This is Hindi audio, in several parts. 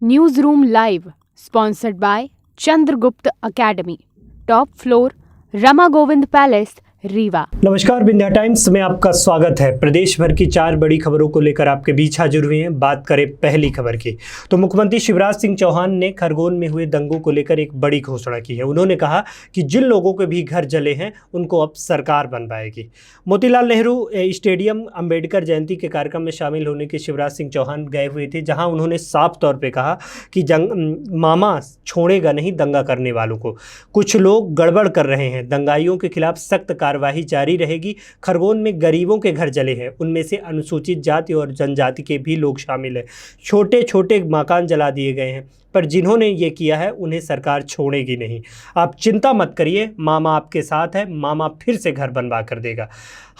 News room live sponsored by Chandragupta academy, top floor, Rama Govind palace, Rewa. नमस्कार, विंध्या टाइम्स में आपका स्वागत है। प्रदेश भर की 4 बड़ी खबरों को लेकर आपके बीच हाजिर हुए हैं। बात करें पहली खबर की, तो मुख्यमंत्री शिवराज सिंह चौहान ने खरगोन में हुए दंगों को लेकर एक बड़ी घोषणा की है। उन्होंने कहा कि जिन लोगों के भी घर जले हैं उनको अब सरकार बनवाएगी। मोतीलाल नेहरू स्टेडियम अंबेडकर जयंती के कार्यक्रम में शामिल होने के शिवराज सिंह चौहान गए हुए थे, जहाँ उन्होंने साफ तौर पर कहा कि मामा छोड़ेगा नहीं दंगा करने वालों को। कुछ लोग गड़बड़ कर रहे हैं, दंगाइयों के खिलाफ सख्त कार्यवाही जारी रहेगी। खरगोन में गरीबों के घर जले हैं, उनमें से अनुसूचित जाति और जनजाति के भी लोग शामिल हैं। छोटे छोटे मकान जला दिए गए हैं, पर जिन्होंने ये किया है उन्हें सरकार छोड़ेगी नहीं। आप चिंता मत करिए, मामा आपके साथ है, मामा फिर से घर बनवा कर देगा।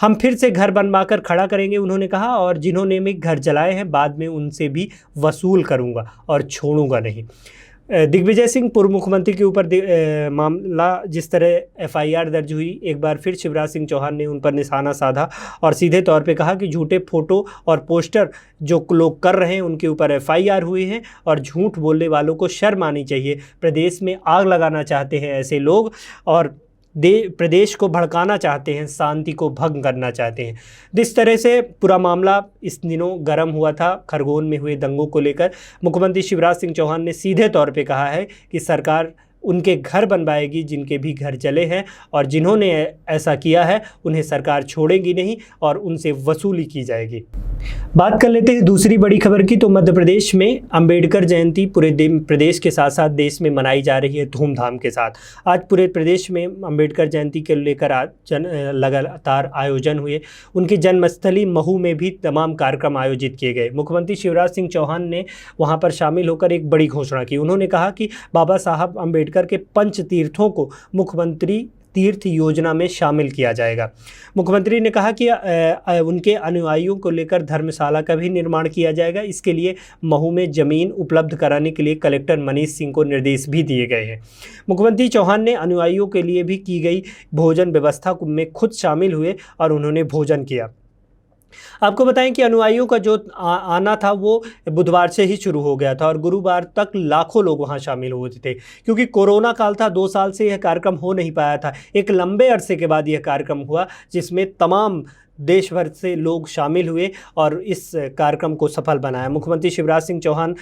हम फिर से घर बनवा कर खड़ा करेंगे, उन्होंने कहा। और जिन्होंने भी घर जलाए हैं बाद में उनसे भी वसूल करूँगा और छोड़ूंगा नहीं। दिग्विजय सिंह पूर्व मुख्यमंत्री के ऊपर मामला जिस तरह एफआईआर दर्ज हुई, एक बार फिर शिवराज सिंह चौहान ने उन पर निशाना साधा और सीधे तौर पे कहा कि झूठे फोटो और पोस्टर जो लोग कर रहे हैं उनके ऊपर एफआईआर हुई है और झूठ बोलने वालों को शर्म आनी चाहिए। प्रदेश में आग लगाना चाहते हैं ऐसे लोग और प्रदेश को भड़काना चाहते हैं, शांति को भंग करना चाहते हैं। जिस तरह से पूरा मामला इस दिनों गर्म हुआ था खरगोन में हुए दंगों को लेकर, मुख्यमंत्री शिवराज सिंह चौहान ने सीधे तौर पे कहा है कि सरकार उनके घर बनवाएगी जिनके भी घर जले हैं, और जिन्होंने ऐसा किया है उन्हें सरकार छोड़ेगी नहीं और उनसे वसूली की जाएगी। बात कर लेते हैं दूसरी बड़ी खबर की, तो मध्य प्रदेश में अंबेडकर जयंती पूरे प्रदेश के साथ साथ देश में मनाई जा रही है धूमधाम के साथ। आज पूरे प्रदेश में अंबेडकर जयंती के लेकर लगातार आयोजन हुए। उनकी जन्मस्थली महू में भी तमाम कार्यक्रम आयोजित किए गए। मुख्यमंत्री शिवराज सिंह चौहान ने वहां पर शामिल होकर एक बड़ी घोषणा की। उन्होंने कहा कि बाबा साहब अंबेडकर के पंच तीर्थों को मुख्यमंत्री तीर्थ योजना में शामिल किया जाएगा। मुख्यमंत्री ने कहा कि उनके अनुयायियों को लेकर धर्मशाला का भी निर्माण किया जाएगा। इसके लिए महू में ज़मीन उपलब्ध कराने के लिए कलेक्टर मनीष सिंह को निर्देश भी दिए गए हैं। मुख्यमंत्री चौहान ने अनुयायियों के लिए भी की गई भोजन व्यवस्था में खुद शामिल हुए और उन्होंने भोजन किया। आपको बताएं कि अनुयायियों का जो आना था वो बुधवार से ही शुरू हो गया था और गुरुवार तक लाखों लोग वहां शामिल हुए थे। क्योंकि कोरोना काल था, 2 साल से यह कार्यक्रम हो नहीं पाया था। एक लंबे अरसे के बाद यह कार्यक्रम हुआ जिसमें तमाम देश भर से लोग शामिल हुए और इस कार्यक्रम को सफल बनाया। मुख्यमंत्री शिवराज सिंह चौहान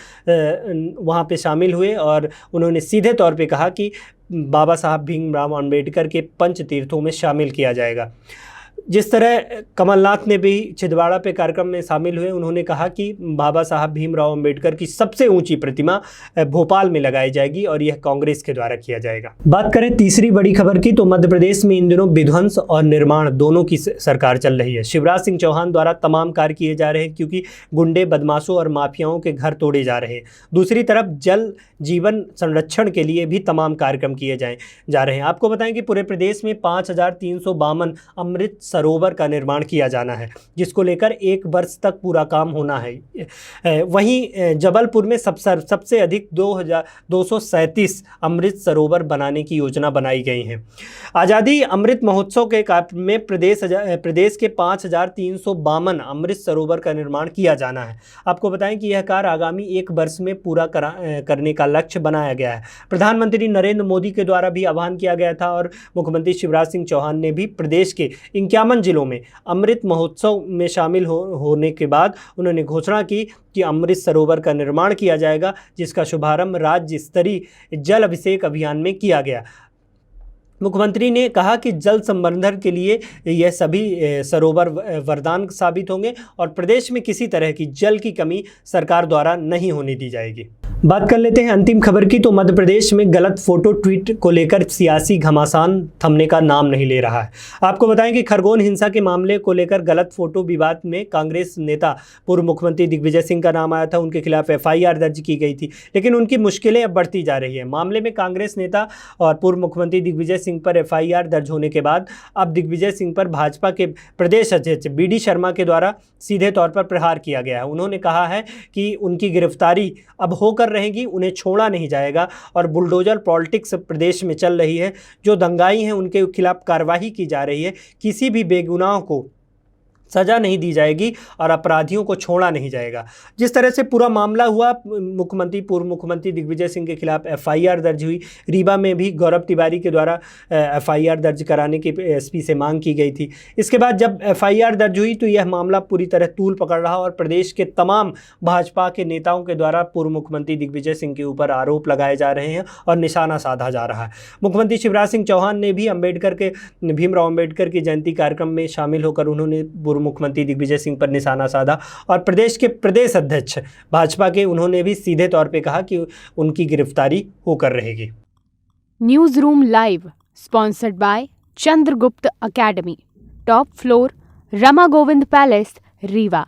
वहाँ पे शामिल हुए और उन्होंने सीधे तौर पे कहा कि बाबा साहब भीमराव अंबेडकर के पंच तीर्थों में शामिल किया जाएगा। जिस तरह कमलनाथ ने भी छिंदवाड़ा पे कार्यक्रम में शामिल हुए, उन्होंने कहा कि बाबा साहब भीमराव अंबेडकर की सबसे ऊंची प्रतिमा भोपाल में लगाई जाएगी और यह कांग्रेस के द्वारा किया जाएगा। बात करें तीसरी बड़ी खबर की, तो मध्य प्रदेश में इन दिनों विध्वंस और निर्माण दोनों की सरकार चल रही है। शिवराज सिंह चौहान द्वारा तमाम कार्य किए जा रहे हैं क्योंकि गुंडे, बदमाशों और माफियाओं के घर तोड़े जा रहे हैं। दूसरी तरफ जल जीवन संरक्षण के लिए भी तमाम कार्यक्रम किए जा रहे हैं। आपको बताएं कि पूरे प्रदेश में 5352 अमृत सरोवर का निर्माण किया जाना है, जिसको लेकर 1 वर्ष तक पूरा काम होना है। वहीं जबलपुर में सबसे अधिक 2237 अमृत सरोवर बनाने की योजना बनाई गई है। आज़ादी अमृत महोत्सव के कार्य में प्रदेश के 5352 अमृत सरोवर का निर्माण किया जाना है। आपको बताएं कि यह कार्य आगामी 1 वर्ष में पूरा करने का लक्ष्य बनाया गया है। प्रधानमंत्री नरेंद्र मोदी के द्वारा भी आह्वान किया गया था और मुख्यमंत्री शिवराज सिंह चौहान ने भी प्रदेश के 51 जिलों में अमृत महोत्सव में शामिल होने के बाद उन्होंने घोषणा की कि अमृत सरोवर का निर्माण किया जाएगा, जिसका शुभारंभ राज्य स्तरीय जल अभिषेक अभियान में किया गया। मुख्यमंत्री ने कहा कि जल संवर्धन के लिए यह सभी सरोवर वरदान साबित होंगे और प्रदेश में किसी तरह की जल की कमी सरकार द्वारा नहीं होने दी जाएगी। बात कर लेते हैं अंतिम खबर की, तो मध्य प्रदेश में गलत फोटो ट्वीट को लेकर सियासी घमासान थमने का नाम नहीं ले रहा है। आपको बताएं कि खरगोन हिंसा के मामले को लेकर गलत फोटो विवाद में कांग्रेस नेता पूर्व मुख्यमंत्री दिग्विजय सिंह का नाम आया था। उनके खिलाफ एफआईआर दर्ज की गई थी, लेकिन उनकी मुश्किलें अब बढ़ती जा रही है। मामले में कांग्रेस नेता और पूर्व मुख्यमंत्री दिग्विजय सिंह पर एफआईआर दर्ज होने के बाद अब दिग्विजय सिंह पर भाजपा के प्रदेश अध्यक्ष बीडी शर्मा के द्वारा सीधे तौर पर प्रहार किया गया है। उन्होंने कहा है कि उनकी गिरफ्तारी अब होकर रहेगी, उन्हें छोड़ा नहीं जाएगा और बुलडोजर पॉलिटिक्स प्रदेश में चल रही है। जो दंगाई हैं उनके खिलाफ कार्रवाई की जा रही है। किसी भी बेगुनाह को सजा नहीं दी जाएगी और अपराधियों को छोड़ा नहीं जाएगा। जिस तरह से पूरा मामला हुआ, पूर्व मुख्यमंत्री दिग्विजय सिंह के खिलाफ एफआईआर दर्ज हुई। रीवा में भी गौरव तिवारी के द्वारा एफआईआर दर्ज कराने की एसपी से मांग की गई थी। इसके बाद जब एफआईआर दर्ज हुई तो यह मामला पूरी तरह तूल पकड़ रहा और प्रदेश के तमाम भाजपा के नेताओं के द्वारा पूर्व मुख्यमंत्री दिग्विजय सिंह के ऊपर आरोप लगाए जा रहे हैं और निशाना साधा जा रहा है। मुख्यमंत्री शिवराज सिंह चौहान ने भी भीमराव अंबेडकर की जयंती कार्यक्रम में शामिल होकर उन्होंने पूर्व मुख्यमंत्री दिग्विजय सिंह पर निशाना साधा और प्रदेश के प्रदेश अध्यक्ष भाजपा के उन्होंने भी सीधे तौर पे कहा कि उनकी गिरफ्तारी होकर रहेगी। News room live sponsored by Chandragupta academy, top floor, Rama Govind palace, Rewa.